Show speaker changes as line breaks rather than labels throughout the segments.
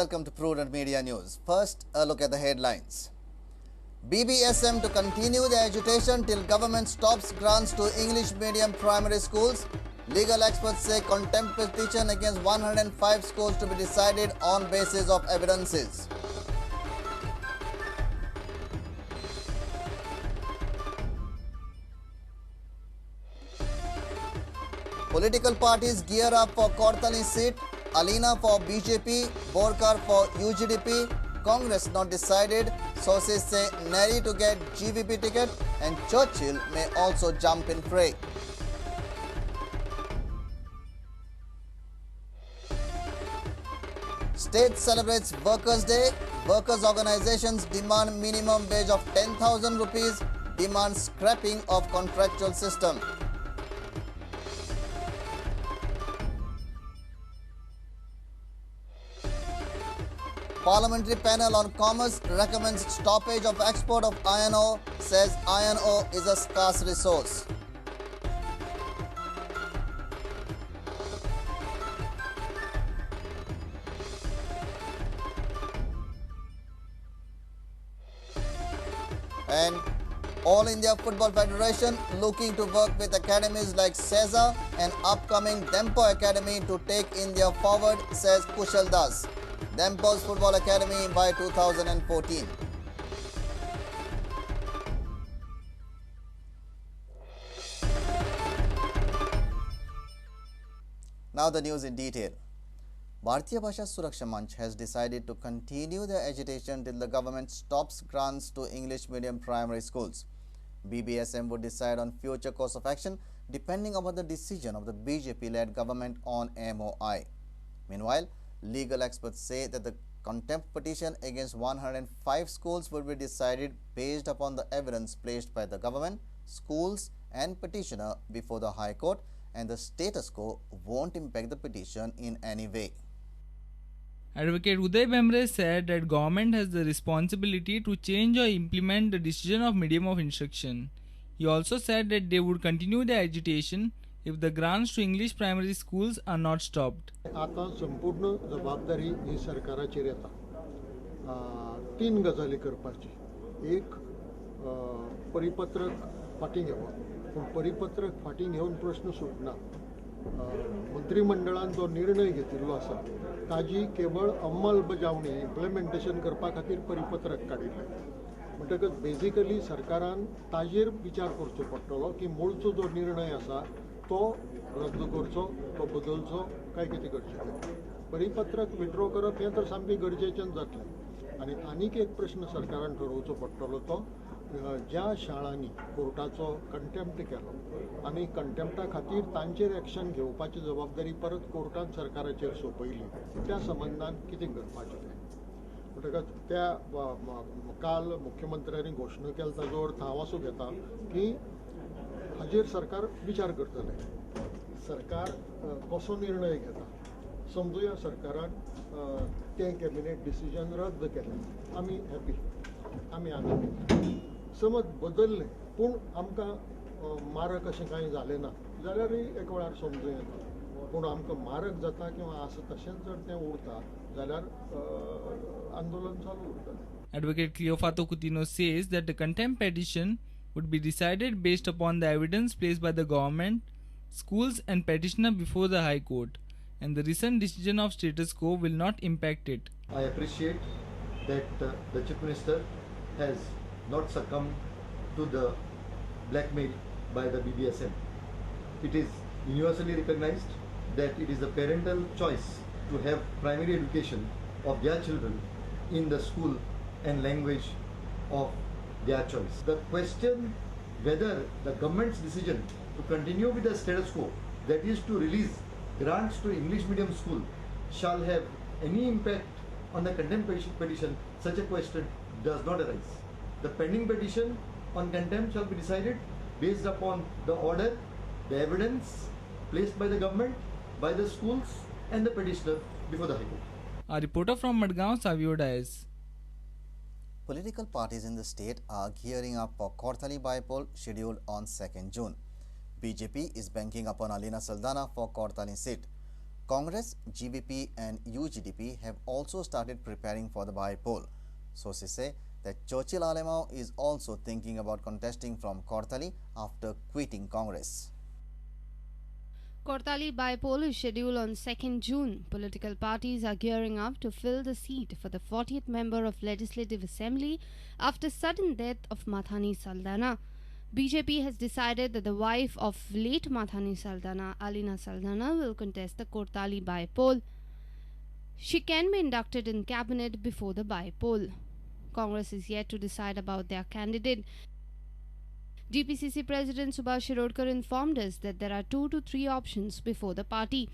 welcome to Prudent Media News. First, a look at the headlines. BBSM to continue the agitation till government stops grants to English medium primary schools. Legal experts say contempt petition against 105 schools to be decided on basis of evidences. Political parties gear up for Kortali seat, Alina for BJP, Borkar for UGDP, Congress not decided, sources say Neri to get GVP ticket and Churchill may also jump in fray. State celebrates Workers' Day, workers' organizations demand minimum wage of 10,000 rupees, demand scrapping of contractual system. Parliamentary panel on commerce recommends stoppage of export of iron ore, says iron ore is a scarce resource. And All India Football Federation looking to work with academies like Cesar and upcoming Dempo Academy to take India forward, says Kushal Das. Dempo's Football Academy by 2014. Now the news in detail. Bharatiya Bhasha Suraksha Manch has decided to continue the agitation till the government stops grants to English medium primary schools. BBSM would decide on future course of action depending upon the decision of the BJP-led government on MOI. Meanwhile, legal experts say that the contempt petition against 105 schools will be decided based upon the evidence placed by the government, schools and petitioner before the High Court, and the status quo won't impact the petition in any way.
Advocate Uday Bemre said that government has the responsibility to change or implement the decision of medium of instruction. He also said that they would continue the agitation if the grants to English primary schools are not stopped.
आता संपूर्ण जबाबदारी ही सरकाराचेर येता. तीन गजाली करपाची. एक परिपत्रक फाटी घेवप. पण परिपत्रक फाटी घेवन प्रश्न सुटना. मंत्रिमंडळान जो निर्णय घेतिल्लो आसा ताजी केवळ अंमलबजावणी इम्प्लिमेंटेशन करपा खातीर परिपत्रक काडिल्लें. म्हणटकच बेजिकली सरकारान ताजेर विचार करचो पडटलो की मूळचो जो निर्णय आसा तो रद्द करचो, तो बदलचो काय कितें करचें. परिपत्रक विड्रॉ करप हें तर सामकें गरजेचें जातलें. आनी आनीक एक प्रश्न सरकारान ठरोवचो पडटलो तो ज्या शाळांनी कोर्टाचो कंटेम्प्ट केलो आनी कंटेम्प्टा खातीर तांचेर एक्शन घेवपाची जबाबदारी परत कोर्टान सरकाराचेर सोंपयली त्या संबंधान कितें करपाचें. म्हणटकच त्या काल मुख्यमंत्र्यांनी घोशणा केली ताजो अर्थ हांव असो घेता की हाजेर सरकार विचार करतले. सरकार कसो निर्णय घेता. समजुया सरकारान तें कॅबिनेट डिसिजन रद्द केलें. आमी हॅपी, आमी आनंदी. समज बदललें पूण आमकां मारक अशें कांय जालें ना जाल्यारय एक वेळार समजूं येता. पूण आमकां मारक जाता किंवा आसा तशेंच जर तें उरता जाल्यार आंदोलन चालू उरतलें.
Advocate Cleofato Coutinho says that the contempt petition would be decided based upon the evidence placed by the government, schools and petitioner before the High Court, and the recent decision of status quo will not impact it.
I appreciate that the Chief Minister has not succumbed to the blackmail by the BBSM. It is universally recognized that it is the parental choice to have primary education of their children in the school and language of their choice. The question whether the government's decision to continue with the status quo, that is to release grants to English medium school, shall have any impact on the contempt petition, such a question does not arise. The pending petition on contempt shall be decided based upon the order, the evidence placed by the government, by the schools and the petitioner before the High Court.
A reporter from Madgaon, Savio Dias.
Political parties in the state are gearing up for Kortali bypoll scheduled on 2nd June. BJP is banking upon Alina Saldana for Kortali seat. Congress, GVP and UGDP have also started preparing for the by-poll. Sources say that Churchill Alemao is also thinking about contesting from Kortali after quitting Congress.
Kortali by-poll is scheduled on 2nd June. Political parties are gearing up to fill the seat for the 40th member of Legislative Assembly after sudden death of Mathani Saldana. BJP has decided that the wife of late Mathani Saldana, Alina Saldana, will contest the Kortali by-poll. She can be inducted in cabinet before the by-poll. Congress is yet to decide about their candidate. GPCC President Subhash Shirodkar informed us that there are 2 to 3 options before the party.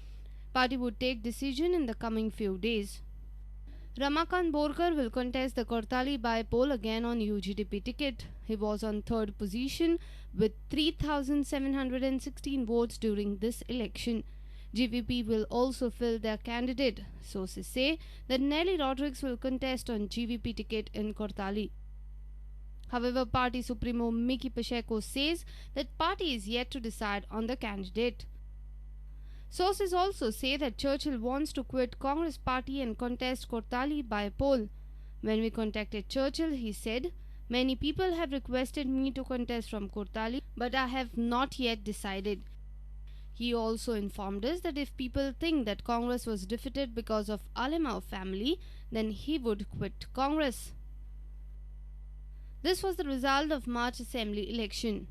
Party would take decision in the coming few days. Ramakant Borkar will contest the Kortali by-poll again on UGDP ticket. He was on 3rd position with 3,716 votes during this election. GVP will also fill their candidate. Sources say that Nelly Rodriguez will contest on GVP ticket in Kortali. However, party supremo Mickey Pacheco says that party is yet to decide on the candidate. Sources also say that Churchill wants to quit Congress party and contest Kortali by-poll. When we contacted Churchill, he said, "Many people have requested me to contest from Kortali, but I have not yet decided." He also informed us that if people think that Congress was defeated because of Alemao family, then he would quit Congress. This was the result of March Assembly election.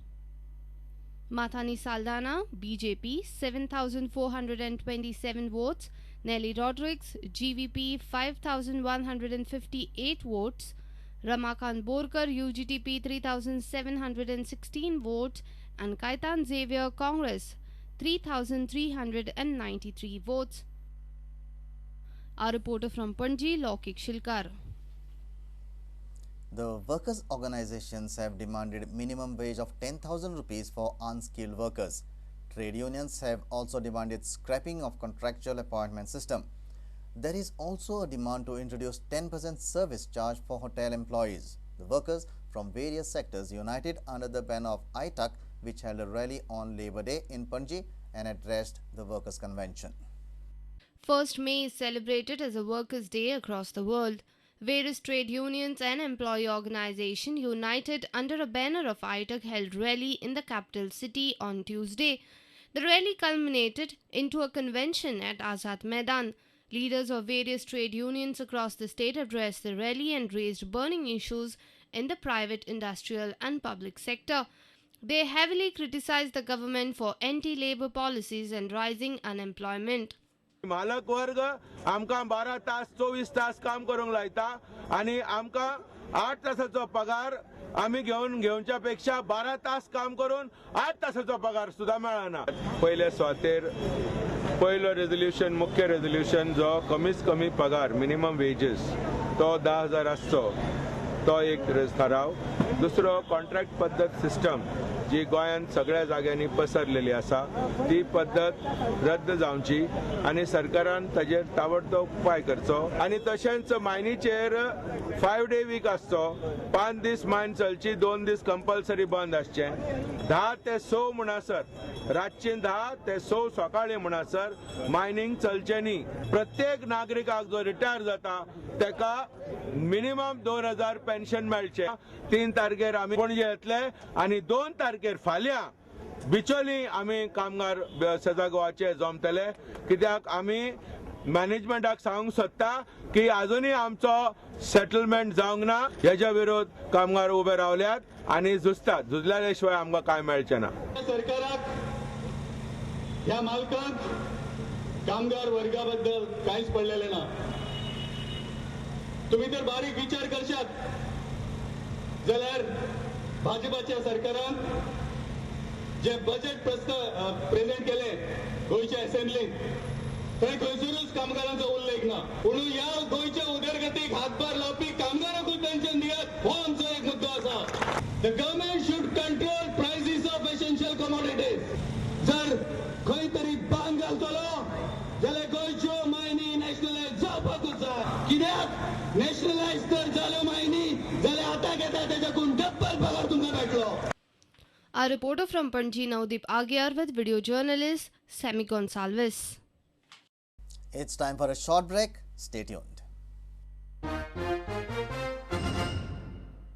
Mathani Saldana, BJP, 7,427 votes. Nelly Rodriguez, GVP, 5,158 votes. Ramakant Borkar, UGTP, 3,716 votes. And Kaitan Xavier, Congress, 3,393 votes. Our reporter from Panji, Laukik Shilkar.
The workers' organizations have demanded minimum wage of 10,000 rupees for unskilled workers. Trade unions have also demanded scrapping of contractual appointment system. There is also a demand to introduce 10% service charge for hotel employees. The workers from various sectors united under the banner of ITUC, which held a rally on Labour Day in Panji and addressed the workers' convention.
1st May is celebrated as a Workers' Day across the world. Various trade unions and employee organizations united under a banner of ITUC held rally in the capital city on Tuesday. The rally culminated into a convention at Azad Maidan. Leaders of various trade unions across the state addressed the rally and raised burning issues in the private, industrial and public sector. They heavily criticized the government for anti-labor policies and rising unemployment.
मालक वर्ग आमकां 12 तास 24 तास काम करूंक लायता आणि आमकां 8 तासाचो पगार आमी घेवच्या पेक्षा 12 तास काम करून 8 तासाचो पगार सुद्धा मेळना. पहिले स्वातेर पहिलो रेझोल्यूशन मुख्य रेझोल्यूशन जो कमीच कमी पगार मिनिमम वेजेस तो 10,000 आसचो तो एक ठराव. दुसरो कॉन्ट्रॅक्ट पद्धत सिस्टम जी गोंयांत सगळ्या जाग्यांनी पसरलेली आसा ती पद्धत रद्द जावची आणि सरकारान ताजेर ताबडतोब उपाय करचो. आणि तशेंच मायनीचेर 5 डे वीक आसचो. 5 दीस मायन चलची 2 दीस कंपल्सरी बंद आसचे. 10 ते 6 म्हणसर रातची 10 ते 6 सकाळी म्हणसर मायनिंग चलचे न्ही. प्रत्येक नागरिकाक जो रिटायर जाता तेका मिनिमम 2,000 पेन्शन मेळचे. 3 तारखेर आमी पणजे येतले आणि 2 तारखेर फाल्यां बिचोली आमी कामगार सजागोवाचे जमतले. कित्याक आमी मॅनेजमेंटाक सांगूंक सोदता की आजुनूय आमचो सेटलमेंट जावंक ना. हेच्या विरोध कामगार उबे रावल्यात आणि झुजतात. झुजल्या शिवाय आमकां कांय मेळचें ना.
सरकाराक ह्या मालकांक कामगार वर्गा बद्दल कांयच पडलेलें ना. तुम्ही जर बारीक विचार करशात जाल्यार भाजपाच्या सरकारान जे बजेट प्रेझेंट केले गोंयच्या असेंब्लीत थंय खंयसरूच कामगारांचो उल्लेख ना. पूण ह्या गोंयच्या उदरगतीक हातभार लावपी कामगारांकूय पेन्शन दियात हो आमचो एक मुद्दो आसा. The government should control prices of essential commodities. जर खंय तरी बांद घालतलो जाल्यार गोंयच्यो मायनी नॅशनलायज जावपाकूच जाय. कित्याक नॅशनलायज तर जाल्यो मायनी जाल्यार आतां घेता तेच्याकून डब्बल पगार तुमकां मेळटलो.
Our reporter from Panji, Navdeep Agyar, with video journalist Sammy Gonsalves.
It's time for a short break. Stay tuned.